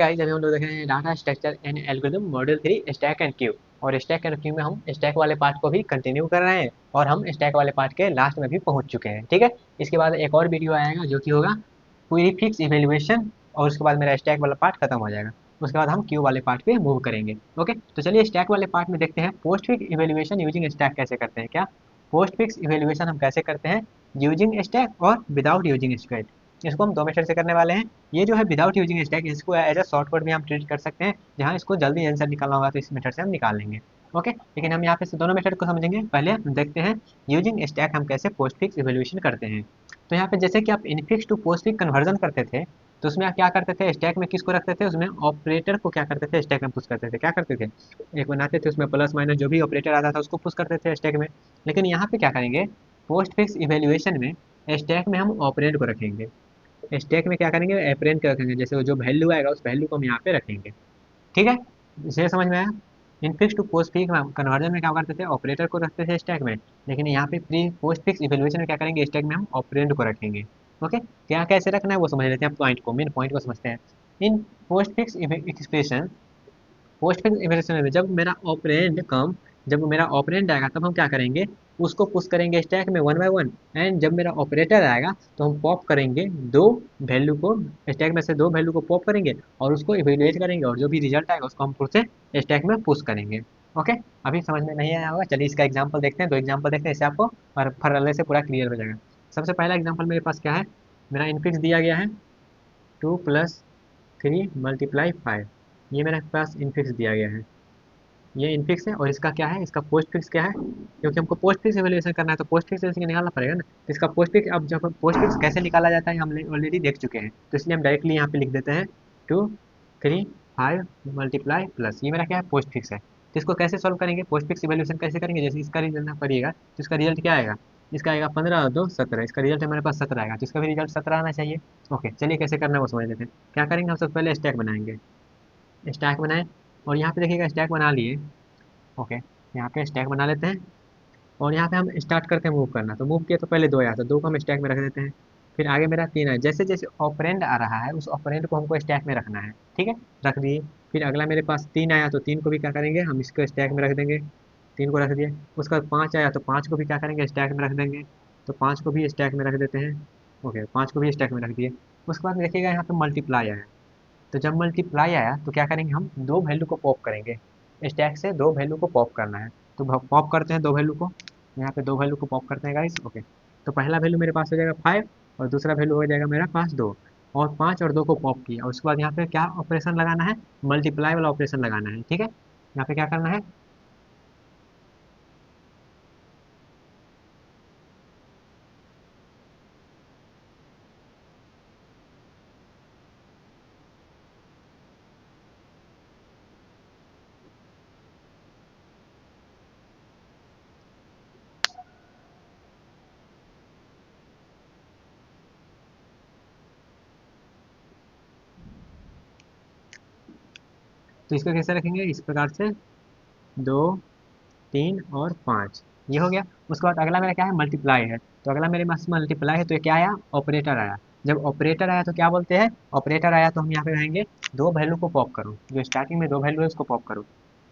Guys अभी हम लोग देख रहे हैं data structure and algorithm module 3 stack and Q. और स्टैक एंड क्यू में हम स्टैक वाले पार्ट को भी कंटिन्यू कर रहे हैं और हम स्टैक वाले पार्ट के लास्ट में भी पहुंच चुके हैं। ठीक है, इसके बाद एक और वीडियो आएगा जो कि होगा प्रीफिक्स इवेल्युएशन, और उसके बाद मेरा स्टैक वाला पार्ट खत्म हो जाएगा। उसके बाद हम क्यू वाले पार्ट पे मूव करेंगे। ओके, तो चलिए स्टैक वाले पार्ट में देखते हैं post fix evaluation using stack कैसे करते हैं। क्या पोस्ट फिक्स इवेल्युएशन हम कैसे करते हैं यूजिंग स्टैक और विदाउट यूजिंग स्टैक। इसको हम दो मेथड से करने वाले हैं। ये जो है विदाउट यूजिंग स्टैक, इसको एज अ शॉर्टकट भी हम ट्रीट कर सकते हैं, जहाँ इसको जल्दी आंसर निकालना होगा तो इस मेथड से हम निकाल लेंगे। ओके, लेकिन हम यहाँ पे दोनों मेथड को समझेंगे। पहले हम देखते हैं यूजिंग स्टैक हम कैसे पोस्ट फिक्स इवेल्युएशन करते हैं। तो यहाँ पे जैसे कि आप infix to postfix conversion करते थे, तो उसमें आप क्या करते थे, स्टैक में किसको रखते थे, उसमें ऑपरेटर को क्या करते थे, स्टैक में पुश करते थे। क्या करते थे, एक बनाते थे, उसमें प्लस माइनस जो भी ऑपरेटर आता था उसको पुश करते थे स्टैक में। लेकिन यहाँ पे क्या करेंगे, पोस्ट फिक्स इवेल्युएशन में स्टैक में हम ऑपरेंड को रखेंगे। स्टैक में क्या करेंगे, ऑपरेंड को रखेंगे, जैसे जो वैल्यू आएगा उस वैल्यू को हम यहाँ पे रखेंगे। ठीक है, इसे समझ में आया। Infix to postfix conversion में क्या करते थे, ऑपरेटर को रखते थे स्टैक में, लेकिन यहाँ पे प्री पोस्ट फिक्स इवेल्युएशन में क्या करेंगे, स्टैक में हम ऑपरेंड को रखेंगे। ओके, क्या कैसे रखना है वो समझ लेते हैं, पॉइंट को, मेन पॉइंट को समझते हैं। In postfix expression, postfix evaluation में जब मेरा ऑपरेंड आएगा तब हम क्या करेंगे, उसको पुश करेंगे स्टैक में वन बाय वन। एंड जब मेरा ऑपरेटर आएगा तो हम पॉप करेंगे दो वैल्यू को, स्टैक में से दो वैल्यू को पॉप करेंगे और उसको इवेल्युएट करेंगे, और जो भी रिजल्ट आएगा उसको हम फिर से स्टैक में पुश करेंगे। ओके, अभी समझ में नहीं आया होगा, चलिए इसका एग्जांपल देखते हैं। दो एग्जांपल देखते हैं, इससे आपको और फरले से पूरा क्लियर हो जाएगा। सबसे पहला एग्जांपल मेरे पास क्या है, मेरा इनफिक्स दिया गया है 2 + 3 × 5, ये मेरे पास इनफिक्स दिया गया है। ये इनफिक्स है और इसका क्या है, इसका पोस्ट फिक्स क्या है, क्योंकि हमको पोस्ट फिक्स एवेल्यूएशन करना है तो पोस्ट फिक्स एवेल्यूएशन निकालना पड़ेगा ना। तो इसका पोस्ट फिक्स, अब जब पोस्ट फिक्स कैसे निकाला जाता है हम ऑलरेडी देख चुके हैं, तो इसलिए हम डायरेक्टली यहाँ पे लिख देते हैं 2 3 5 × ये मेरा क्या है, पोस्ट फिक्स है। तो इसको कैसे सॉल्व करेंगे, पोस्ट फिक्स इवेल्यूएशन कैसे करेंगे, जैसे इसका रिजल्ट करिएगा तो इसका रिजल्ट क्या आएगा, इसका आएगा 15 और 2 17, इसका रिजल्ट हमारे पास 17 आएगा, तो इसका भी रिजल्ट 17 आना चाहिए। ओके, चलिए कैसे करना है वो समझ लेते हैं। क्या करेंगे, हम सबसे पहले स्टैक बनाएंगे। स्टैक बनाए और यहाँ पे देखिएगा स्टैक बना लिए। ओके, यहाँ पे स्टैक बना लेते हैं और यहाँ पे हम स्टार्ट करते हैं मूव करना। तो मूव किया तो पहले दो आया, तो दो को हम स्टैक में रख देते हैं। फिर आगे मेरा तीन है, जैसे जैसे ऑपरेंड आ रहा है उस ऑपरेंड को हमको स्टैक में रखना है। ठीक है, रख दिए। फिर अगला मेरे पास तीन आया तो तीन को भी क्या करेंगे, हम इसको स्टैक में रख देंगे। तीन को रख दिए। उसके बाद पाँच आया तो पाँच को भी क्या करेंगे, स्टैक में रख देंगे। तो पाँच को भी स्टैक में रख देते हैं। ओके, पाँच को भी स्टैक में रख दिए। उसके बाद देखिएगा यहाँ पे मल्टीप्लाई आया, तो जब मल्टीप्लाई आया तो क्या करेंगे, हम दो वैल्यू को पॉप करेंगे। स्टैक से दो वैल्यू को पॉप करना है, तो पॉप करते हैं दो वैल्यू को। यहाँ पे दो वैल्यू को पॉप करते हैं गाइस। ओके, तो पहला वैल्यू मेरे पास हो जाएगा 5 और दूसरा वैल्यू हो जाएगा मेरा पास 2। और 5 और 2 को पॉप किया और उसके बाद यहाँ पे क्या ऑपरेशन लगाना है, मल्टीप्लाई वाला ऑपरेशन लगाना है। ठीक है, यहाँ पे क्या करना है, तो इसको कैसे रखेंगे, इस प्रकार से 2 3 और 5, ये हो गया। उसके बाद अगला मेरा क्या है, मल्टीप्लाई है। तो अगला मेरे पास मल्टीप्लाई है, तो ये क्या आया, ऑपरेटर आया। जब ऑपरेटर आया तो क्या बोलते हैं, ऑपरेटर आया तो हम यहाँ पे रहेंगे दो वैल्यू को पॉप करो, जो स्टार्टिंग में दो वैल्यू है उसको पॉप करो।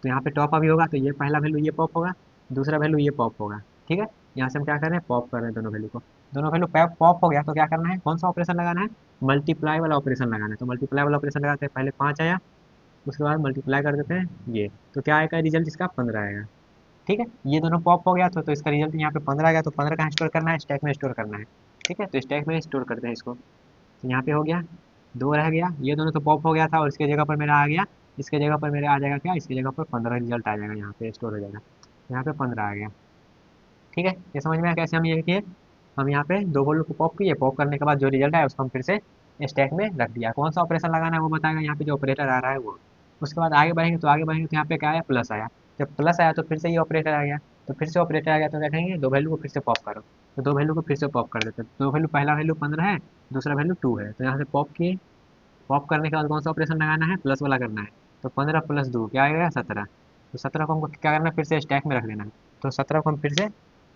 तो यहाँ पे टॉप अभी होगा तो ये पहला वैल्यू ये पॉप होगा, दूसरा वैल्यू ये पॉप होगा। ठीक है, यहाँ से हम क्या कर रहे हैं, पॉप कर रहे हैं दोनों वैल्यू को। दोनों वैल्यू पॉप हो गया तो क्या करना है, कौन सा ऑपरेशन लगाना है, मल्टीप्लाई वाला ऑपरेशन लगाना है। तो मल्टीप्लाई वाला ऑपरेशन लगाते हैं, पहले 5 आया, उसके बाद मल्टीप्लाई कर देते हैं ये, तो क्या आएगा रिजल्ट, इसका 15 आएगा। ठीक है, ये दोनों पॉप हो गया तो इसका रिजल्ट यहाँ पे 15 आ गया। तो 15 कहाँ स्टोर करना है, स्टैक में स्टोर करना है। ठीक है, तो स्टैक में स्टोर करते हैं इसको। तो यहाँ पे हो गया, दो रह गया, ये दोनों तो पॉप हो गया था और इसके जगह पर मेरा आ गया, इसके जगह पर मेरा आ जाएगा क्या, इसकी जगह पर 15 रिजल्ट आ जाएगा, यहाँ पे स्टोर हो जाएगा। यहाँ पे 15 आ गया। ठीक है, ये समझ में आया कैसे हम ये किए, हम यहाँ पे दो वैल्यू को पॉप किए, पॉप करने के बाद जो रिजल्ट आया उसको हम फिर से स्टैक में रख दिया। कौन सा ऑपरेशन लगाना है वो बताएगा, यहाँ पे जो ऑपरेटर आ रहा है वो। उसके बाद आगे बढ़ेंगे तो यहाँ पे क्या आया, प्लस आया। जब प्लस आया तो फिर से ये ऑपरेटर आ गया, तो फिर से ऑपरेटर आ गया तो क्या कहेंगे, दो वैल्यू को फिर से पॉप करो। तो दो वैल्यू को फिर से पॉप कर देते हैं। दो वैल्यू, पहला वैल्यू 15 है, दूसरा वैल्यू 2 है, तो यहाँ से पॉप किए। पॉप करने के बाद कौन सा ऑपरेशन लगाना है, प्लस वाला करना है। तो 15 + 2 क्या आएगा, 17। तो 17 को हमको क्या करना है, फिर से स्टैक में रख देना है। तो 17 को हम फिर से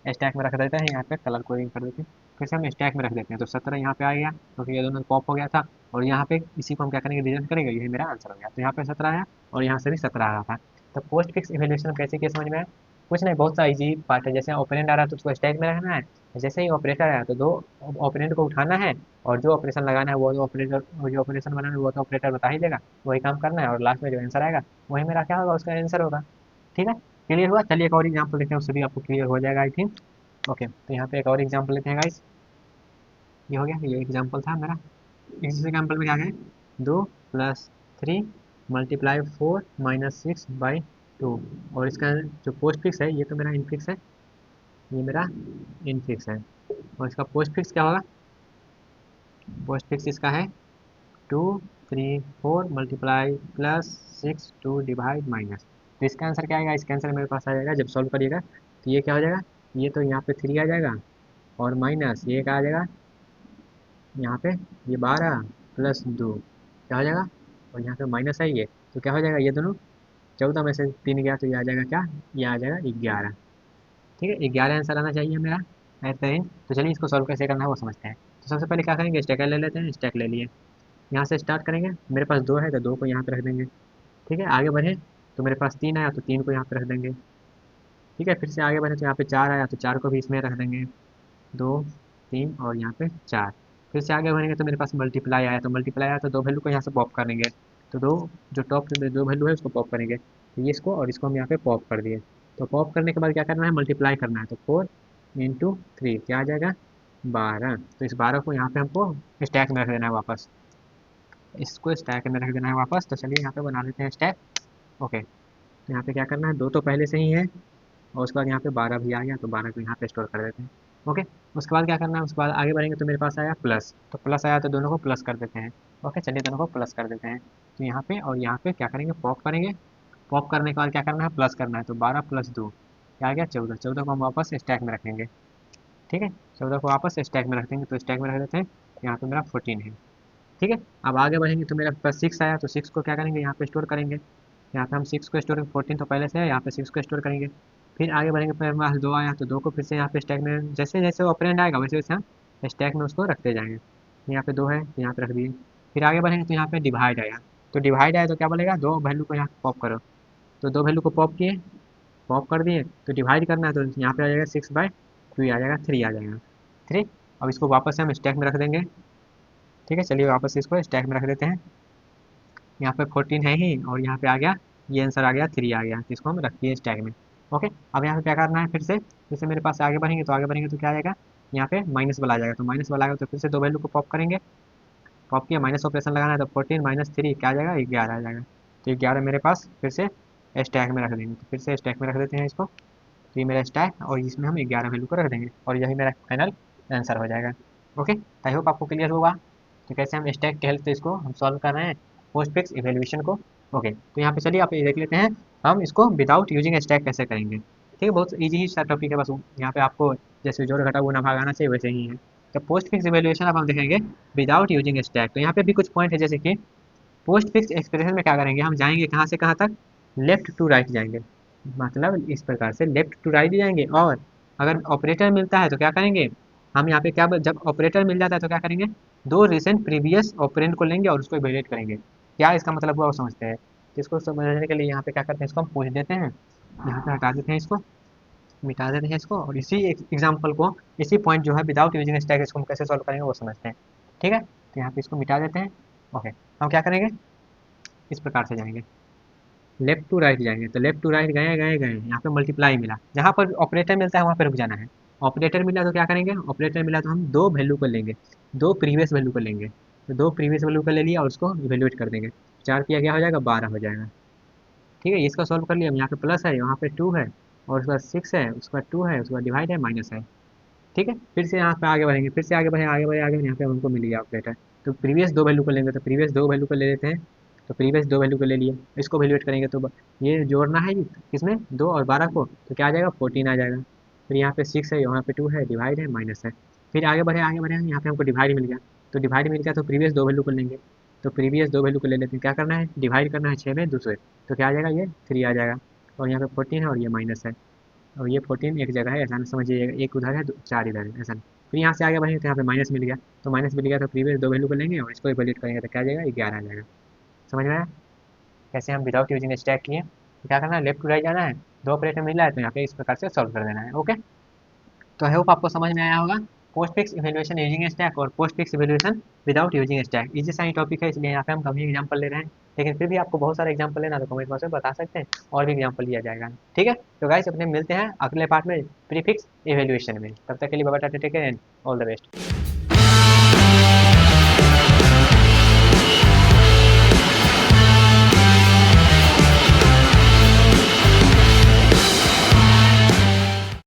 स्टैक में रख देते हैं, यहाँ पे कलर कोडिंग कर देते हैं, फिर से हम स्टैक में रख देते हैं। तो 17 यहाँ पे आ गया क्योंकि ये दोनों पॉप हो गया था। और यहाँ पे इसी को हम क्या करेंगे, डिवीजन करेंगे, यही मेरा आंसर हो गया। तो यहाँ पे 17 आया और यहाँ से भी 17 आ रहा था। तो पोस्ट फिक्स इवैल्यूएशन कैसे किया समझ में आया? कुछ नहीं, बहुत सा इजी पार्ट है। जैसे ऑपरेंड आ रहा है तो उसको स्टैक में रखना है, जैसे ही ऑपरेटर आया तो दो ऑपरेंड को उठाना है, और जो ऑपरेशन लगाना है वो ऑपरेटर, जो ऑपरेशन बनाना है वो तो ऑपरेटर बता ही देगा, वही काम करना है, और लास्ट में जो आंसर आएगा वही मेरा क्या होगा, उसका आंसर होगा। ठीक है, क्लियर हुआ? चलिए एक और एग्जाम्पल लेते हैं, उससे भी आपको क्लियर हो जाएगा आई थिंक। ओके, तो यहाँ पे एक और एग्जाम्पल लेते हैं गाइस। ये हो गया, ये एग्जाम्पल था मेरा। इस एग्जाम्पल में क्या है, 2 + 3 मल्टीप्लाई 4 - 6/2। और इसका जो पोस्ट फिक्स है, ये तो मेरा इनफिक्स है, ये मेरा इनफिक्स है। और इसका पोस्ट फिक्स क्या होगा, पोस्ट फिक्स इसका है 2 3 4 मल्टीप्लाई +6 2 डिवाइड माइनस। तो इसका आंसर क्या आएगा, इसका आंसर मेरे पास आ जाएगा जब सॉल्व करिएगा, तो ये क्या हो जाएगा, ये तो यहाँ पे 3 आ जाएगा, और माइनस ये क्या आ जाएगा यहाँ पे, ये 12 + 2 क्या हो जाएगा, और यहाँ पे माइनस है ये, तो क्या हो जाएगा, ये दोनों 14 में से 3 गया तो ये आ जाएगा क्या, ये आ जाएगा 11। ठीक है, 11 आंसर आना चाहिए मेरा एट द एंड। तो चलिए इसको सॉल्व कैसे करना है वो समझते हैं। तो सबसे पहले क्या करेंगे, स्टैकर ले लेते हैं, स्टैक ले लिए, यहाँ से स्टार्ट करेंगे, मेरे पास 2 है तो 2 को यहाँ पे रख देंगे। ठीक है, आगे बढ़े तो मेरे पास 3 आया तो 3 को यहाँ पे रख देंगे। ठीक है, फिर से आगे बढ़े तो यहाँ पे 4 आया तो 4 को भी इसमें रख देंगे, 2 3 और यहाँ पे 4। फिर से आगे बढ़ेंगे तो मेरे पास मल्टीप्लाई आया, तो मल्टीप्लाई आया तो दो वैल्यू को यहाँ से पॉप करेंगे, तो दो जो टॉप दो वैल्यू है उसको पॉप करेंगे, तो ये इसको और इसको हम यहाँ पे पॉप कर दिए। तो पॉप करने के बाद क्या करना है, मल्टीप्लाई करना है, तो 4 × 3 क्या आ जाएगा, 12। तो इस 12 को यहाँ पे हमको स्टैक में रख देना है वापस, इसको स्टैक में रख देना है वापस। तो चलिए यहाँ पे बना लेते हैं स्टैक। ओके, तो यहाँ पे क्या करना है, 2 तो पहले से ही है, और उसके बाद यहाँ पे 12 भी आ गया, तो 12 को यहाँ पे स्टोर कर देते हैं। ओके, उसके बाद क्या करना है, उसके बाद आगे बढ़ेंगे तो मेरे पास आया प्लस, तो प्लस आया तो दोनों को प्लस कर देते हैं। ओके, चलिए दोनों को प्लस कर देते हैं। तो यहाँ पे और यहाँ पे क्या करेंगे, पॉप करेंगे, पॉप करने के बाद क्या करना है, प्लस करना है, तो 12 + 2 क्या आ गया, 14। 14 को हम वापस स्टैक में रखेंगे। ठीक है, 14 को वापस स्टैक में रख देंगे, तो स्टैक में रख देते हैं, यहाँ पे मेरा 14 है। ठीक है, अब आगे बढ़ेंगे तो मेरे पास 6 आया, तो 6 को क्या करेंगे, यहाँ पे स्टोर करेंगे, यहाँ पे हम 6 को स्टोर, 14 तो पहले से है, यहाँ पे 6 को स्टोर करेंगे। फिर आगे बढ़ेंगे, फिर हमारे पास 2 आया तो 2 को फिर से यहाँ पे स्टैक में, जैसे जैसे ऑपरेंड आएगा वैसे वैसे हम स्टैक में उसको रखते जाएंगे। यहाँ पे 2 है तो यहाँ पे रख दिए। फिर आगे बढ़ेंगे तो यहाँ पे डिवाइड आया, तो डिवाइड आया तो क्या बोलेगा, दो वैल्यू को यहाँ पॉप करो, तो दो वैल्यू को पॉप किए, पॉप कर दिए, तो डिवाइड करना है, तो यहाँ पे आ जाएगा 6/2 आ जाएगा, 3 आ जाएगा, 3। अब इसको वापस से हम स्टैक में रख देंगे। ठीक है, चलिए वापस इसको स्टैक में रख देते हैं, यहाँ पे 14 है ही, और यहाँ पे आ गया, ये आंसर आ गया 3 आ गया, तो इसको हम रख दिए स्टैक में। ओके, अब यहाँ पे क्या करना है, फिर से जैसे मेरे पास आगे बढ़ेंगे तो आगे बढ़ेंगे तो क्या आएगा, यहाँ पे माइनस वाला आ जाएगा, तो माइनस वाला आएगा तो फिर से दो वैल्यू को पॉप करेंगे, पॉप किया, माइनस ऑपरेशन लगाना है, तो 14 - 3 क्या आ जाएगा, 11 आ जाएगा। तो 11 मेरे पास फिर से स्टैक में रख देंगे, तो फिर से स्टैक में रख देते हैं इसको, तो ये मेरा स्टैक, और इसमें हम 11 वैल्यू को रख देंगे, और यही मेरा फाइनल आंसर हो जाएगा। ओके, आई होप आपको क्लियर होगा तो कैसे हम स्टैक के हेल्प से इसको हम सॉल्व कर रहे हैं, पोस्ट फिक्स इवेल्यूएशन को। ओके, तो यहाँ पे चलिए आप ये देख लेते हैं, हम इसको विदाउट यूजिंग स्टैक कैसे करेंगे। ठीक है, बहुत ईजी ही सा टॉपिक है, बस यहाँ पे आपको जैसे जोड़ घटा गुणा भाग आना चाहिए वैसे ही है। तो पोस्ट फिक्स इवेल्यूएशन अब हम देखेंगे विदाउट यूजिंग स्टैक। तो यहाँ पे भी कुछ पॉइंट है, जैसे कि पोस्ट फिक्स एक्सप्रेशन में क्या करेंगे, हम जाएंगे कहाँ से कहाँ तक, लेफ्ट टू राइट जाएंगे, मतलब इस प्रकार से लेफ्ट टू राइट जाएंगे। और अगर ऑपरेटर मिलता है तो क्या करेंगे, हम यहाँ पे क्या, जब ऑपरेटर मिल जाता है तो क्या करेंगे, दो रिसेंट प्रीवियस ऑपरेंड को लेंगे और उसको इवेल्युएट करेंगे। क्या इसका मतलब हुआ वो समझते हैं। तो इसको समझने के लिए यहाँ पे क्या करते हैं, इसको हम पूछ देते हैं, यहाँ पे हटा देते हैं इसको, मिटा देते हैं इसको, और इसी एग्जाम्पल को, इसी पॉइंट जो है विदाउट यूजिंग स्टैक, इसको हम कैसे सॉल्व करेंगे वो समझते हैं। ठीक है, तो यहाँ पे इसको मिटा देते हैं। ओके, हम क्या करेंगे, इस प्रकार से जाएंगे, लेफ्ट टू राइट जाएंगे, तो लेफ्ट टू राइट गए गए गए, यहाँ पे मल्टीप्लाई मिला, जहाँ पर ऑपरेटर मिलता है वहाँ पे रुक जाना है। ऑपरेटर मिला तो क्या करेंगे, ऑपरेटर मिला तो हम दो वैल्यू को लेंगे, दो प्रीवियस वैल्यू को लेंगे, तो दो प्रीवियस वैल्यू को ले लिया और उसको इवेल्युएट कर देंगे, 4 किया क्या हो जाएगा, 12 हो जाएगा। ठीक है, इसका सॉल्व कर लिया, यहाँ पे प्लस है, यहाँ पे 2 है, और उसके बाद 6 है, उसके बाद 2 है, उसके बाद डिवाइड है, माइनस है। ठीक है, फिर से यहाँ पे आगे बढ़ेंगे, फिर से आगे बढ़े, आगे बढ़े, आगे बढ़े, यहाँ पे हमको मिल गया ऑपरेटर। तो प्रीवियस दो वैल्यू को लेंगे, तो प्रीवियस दो वैल्यू को ले लेते हैं, तो प्रीवियस दो वैल्यू को ले लिए, इसको वैल्यूएट करेंगे, तो ये जोड़ना है किसमें, 2 और 12 को, तो क्या आ जाएगा, 14 आ जाएगा। फिर यहाँ पे 6 है, यहाँ पे 2 है, डिवाइड है, माइनस है। फिर आगे बढ़े, आगे बढ़े, यहाँ पे हमको डिवाइड मिल गया, तो डिवाइड मिल गया तो प्रीवियस दो वैल्यू को लेंगे, तो प्रीवियस दो वैल्यू को ले लेते हैं, क्या करना है, डिवाइड करना है 6 में 2 से, तो क्या आ जाएगा, ये 3 आ जाएगा। और यहाँ पे 14 है और ये माइनस है, और ये 14 एक जगह है, ऐसा नहीं समझिएगा, एक उधर है 4 इधर है, ऐसा नहीं। फिर यहाँ से आगे बढ़ेंगे तो यहाँ पे माइनस मिल गया, तो माइनस मिल गया तो प्रीवियस दो वैल्यू को लेंगे और इसको इवैल्यूएट करेंगे तो क्या आ जाएगा, 11 आ जाएगा। समझ में आया कैसे हम विदाउट यूजिंग स्टैक किए। तो क्या करना है, लेफ्ट टू राइट जाना है, दो ऑपरेटर मिला है तो यहाँ पे इस प्रकार से सॉल्व कर देना है। ओके, तो आई होप आपको समझ में आया होगा postfix evaluation using stack और postfix evaluation without using stack. Easy साइन टॉपिक है इसलिए यहाँ पे हम कम ही एग्जाम्पल ले रहे हैं, लेकिन फिर भी आपको बहुत सारे एग्जाम्पल लेना तो कमेंट बॉक्स में बता सकते हैं और भी एग्जाम्पल लिया जाएगा। ठीक है, तो गाइस अपने मिलते हैं अगले पार्ट में प्रीफिक्स इवैल्यूएशन में, तब तक के लिए bye bye, take care and all the best.